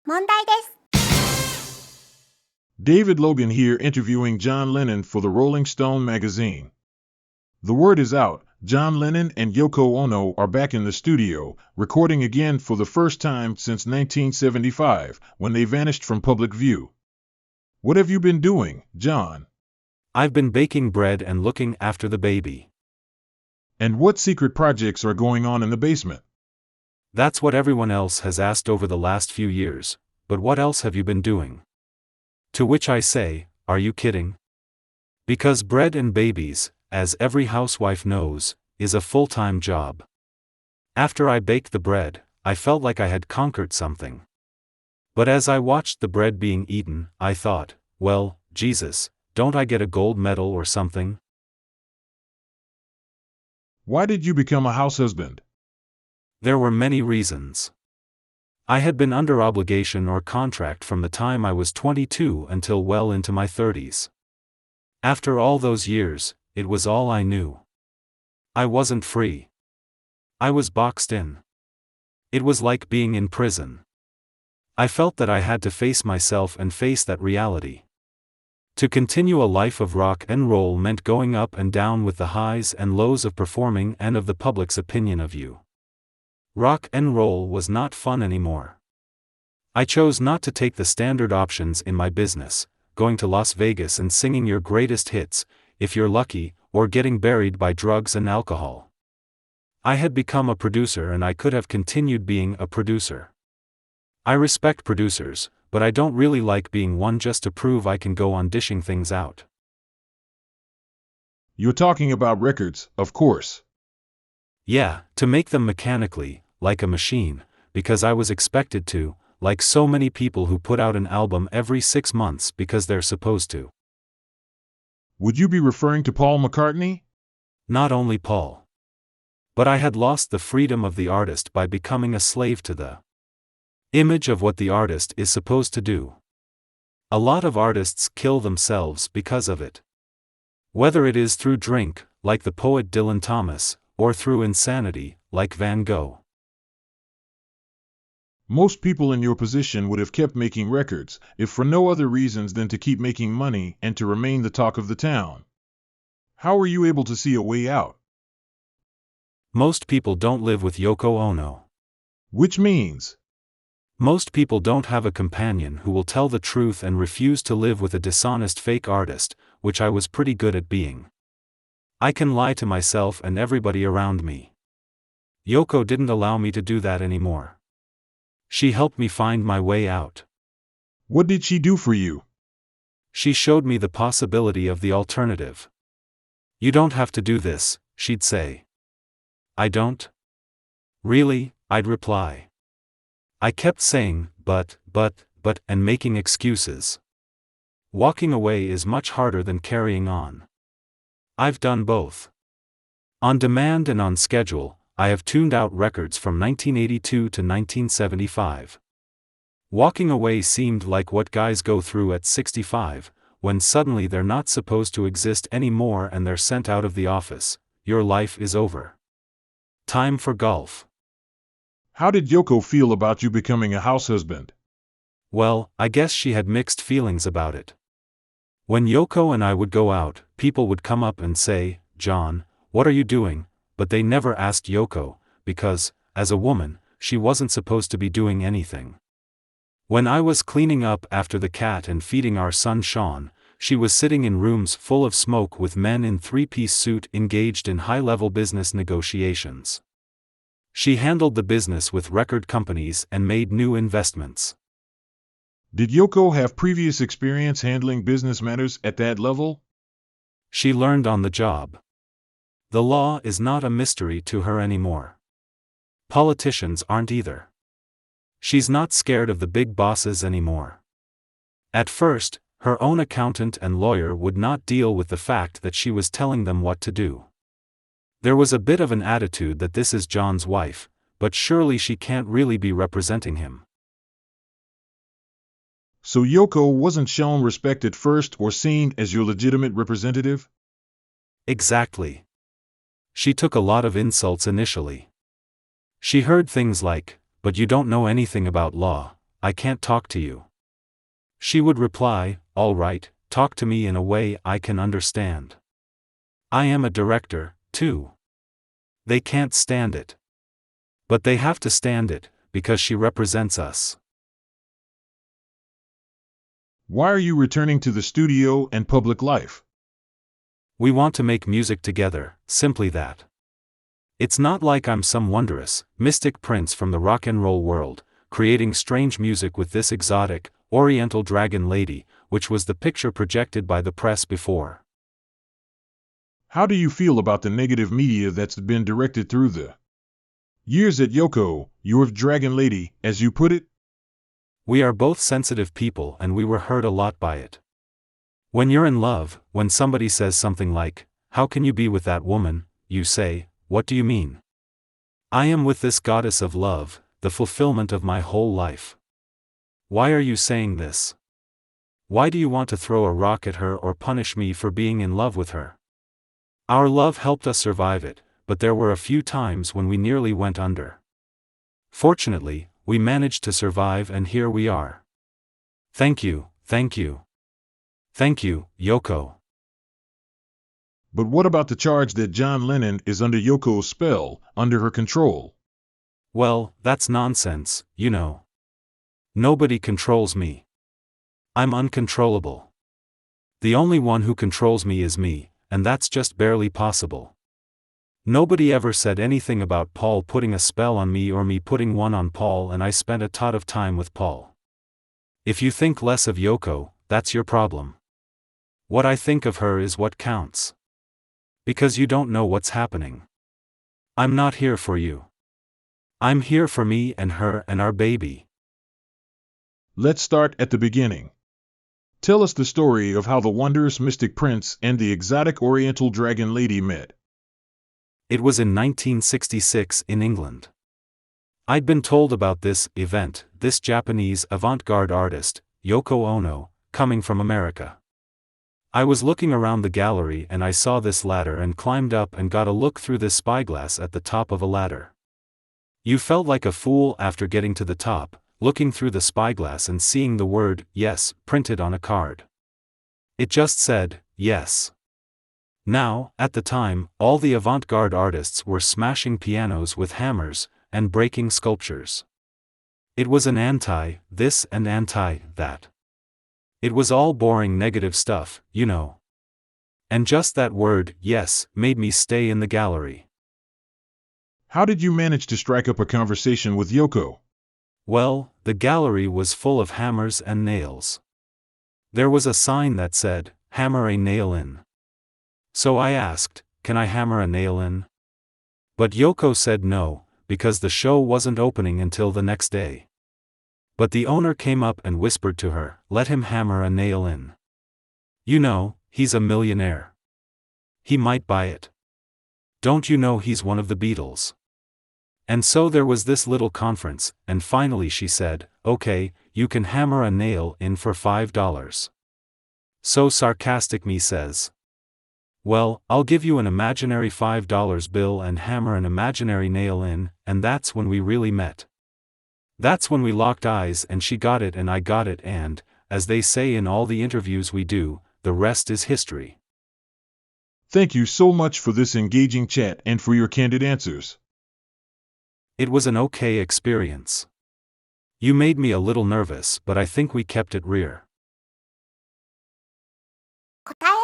問題です。 David Logan here interviewing John Lennon for the Rolling Stone magazine. The word is out, John Lennon and Yoko Ono are back in the studio, recording again for the first time since 1975, when they vanished from public view. What have you been doing, John? I've been baking bread and looking after the baby. And what secret projects are going on in the basement? That's what everyone else has asked over the last few years, but what else have you been doing? To which I say, are you kidding? Because bread and babies, as every housewife knows, is a full-time job. After I baked the bread, I felt like I had conquered something. But as I watched the bread being eaten, I thought, well, Jesus, don't I get a gold medal or something? Why did you become a househusband? There were many reasons. I had been under obligation or contract from the time I was 22 until well into my 30s. After all those years, it was all I knew. I wasn't free. I was boxed in. It was like being in prison. I felt that I had to face myself and face that reality. To continue a life of rock and roll meant going up and down with the highs and lows of performing and of the public's opinion of you. Rock and roll was not fun anymore. I chose not to take the standard options in my business, going to Las Vegas and singing your greatest hits, if you're lucky, or getting buried by drugs and alcohol. I had become a producer and I could have continued being a producer. I respect producers, but I don't really like being one just to prove I can go on dishing things out. You're talking about records, of course. Yeah, to make them mechanically, like a machine, because I was expected to, like so many people who put out an album every 6 months because they're supposed to. Would you be referring to Paul McCartney? Not only Paul. But I had lost the freedom of the artist by becoming a slave to the image of what the artist is supposed to do. A lot of artists kill themselves because of it. Whether it is through drink, like the poet Dylan Thomas, or through insanity, like Van Gogh. Most people in your position would have kept making records, if for no other reasons than to keep making money and to remain the talk of the town. How were you able to see a way out? Most people don't live with Yoko Ono. Which means? Most people don't have a companion who will tell the truth and refuse to live with a dishonest fake artist, which I was pretty good at being. I can lie to myself and everybody around me. Yoko didn't allow me to do that anymore. She helped me find my way out. What did she do for you? She showed me the possibility of the alternative. You don't have to do this, she'd say. I don't? Really, I'd reply. I kept saying, but, and making excuses. Walking away is much harder than carrying on. I've done both. On demand and on schedule, I have tuned out records from 1982 to 1975. Walking away seemed like what guys go through at 65, when suddenly they're not supposed to exist anymore and they're sent out of the office. Your life is over. Time for golf. How did Yoko feel about you becoming a househusband? Well, I guess she had mixed feelings about it. When Yoko and I would go out, people would come up and say, John, what are you doing? But they never asked Yoko, because, as a woman, she wasn't supposed to be doing anything. When I was cleaning up after the cat and feeding our son Sean, she was sitting in rooms full of smoke with men in three-piece suit engaged in high-level business negotiations. She handled the business with record companies and made new investments. Did Yoko have previous experience handling business matters at that level? She learned on the job. The law is not a mystery to her anymore. Politicians aren't either. She's not scared of the big bosses anymore. At first, her own accountant and lawyer would not deal with the fact that she was telling them what to do. There was a bit of an attitude that this is John's wife, but surely she can't really be representing him. So Yoko wasn't shown respect at first or seen as your legitimate representative? Exactly. She took a lot of insults initially. She heard things like, "But you don't know anything about law, I can't talk to you. She would reply, all right, talk to me in a way I can understand. I am a director, too. They can't stand it. But they have to stand it, because she represents us. Why are you returning to the studio and public life? We want to make music together, simply that. It's not like I'm some wondrous, mystic prince from the rock and roll world, creating strange music with this exotic, oriental dragon lady, which was the picture projected by the press before. How do you feel about the negative media that's been directed through the years at Yoko, your dragon lady, as you put it? We are both sensitive people and we were hurt a lot by it. When you're in love, when somebody says something like, how can you be with that woman, you say, what do you mean? I am with this goddess of love, the fulfillment of my whole life. Why are you saying this? Why do you want to throw a rock at her or punish me for being in love with her? Our love helped us survive it, but there were a few times when we nearly went under. Fortunately, we managed to survive and here we are. Thank you, thank you. Thank you, Yoko. But what about the charge that John Lennon is under Yoko's spell, under her control? Well, that's nonsense, you know. Nobody controls me. I'm uncontrollable. The only one who controls me is me, and that's just barely possible. Nobody ever said anything about Paul putting a spell on me or me putting one on Paul, and I spent a ton of time with Paul. If you think less of Yoko, that's your problem. What I think of her is what counts. Because you don't know what's happening. I'm not here for you. I'm here for me and her and our baby. Let's start at the beginning. Tell us the story of how the wondrous mystic prince and the exotic oriental dragon lady met. It was in 1966 in England. I'd been told about this event, this Japanese avant-garde artist, Yoko Ono, coming from America. I was looking around the gallery and I saw this ladder and climbed up and got a look through this spyglass at the top of a ladder. You felt like a fool after getting to the top, looking through the spyglass and seeing the word, yes, printed on a card. It just said, yes. Now, at the time, all the avant-garde artists were smashing pianos with hammers, and breaking sculptures. It was an anti-this and anti-that. It was all boring negative stuff, you know. And just that word, yes, made me stay in the gallery. How did you manage to strike up a conversation with Yoko? Well, the gallery was full of hammers and nails. There was a sign that said, hammer a nail in. So I asked, can I hammer a nail in? But Yoko said no, because the show wasn't opening until the next day. But the owner came up and whispered to her, let him hammer a nail in. You know, he's a millionaire. He might buy it. Don't you know he's one of the Beatles? And so there was this little conference, and finally she said, okay, you can hammer a nail in for $5. So sarcastic me says. Well, I'll give you an imaginary $5 bill and hammer an imaginary nail in, and that's when we really met. That's when we locked eyes and she got it and I got it and, as they say in all the interviews we do, the rest is history. Thank you so much for this engaging chat and for your candid answers. It was an okay experience. You made me a little nervous, but I think we kept it real. 答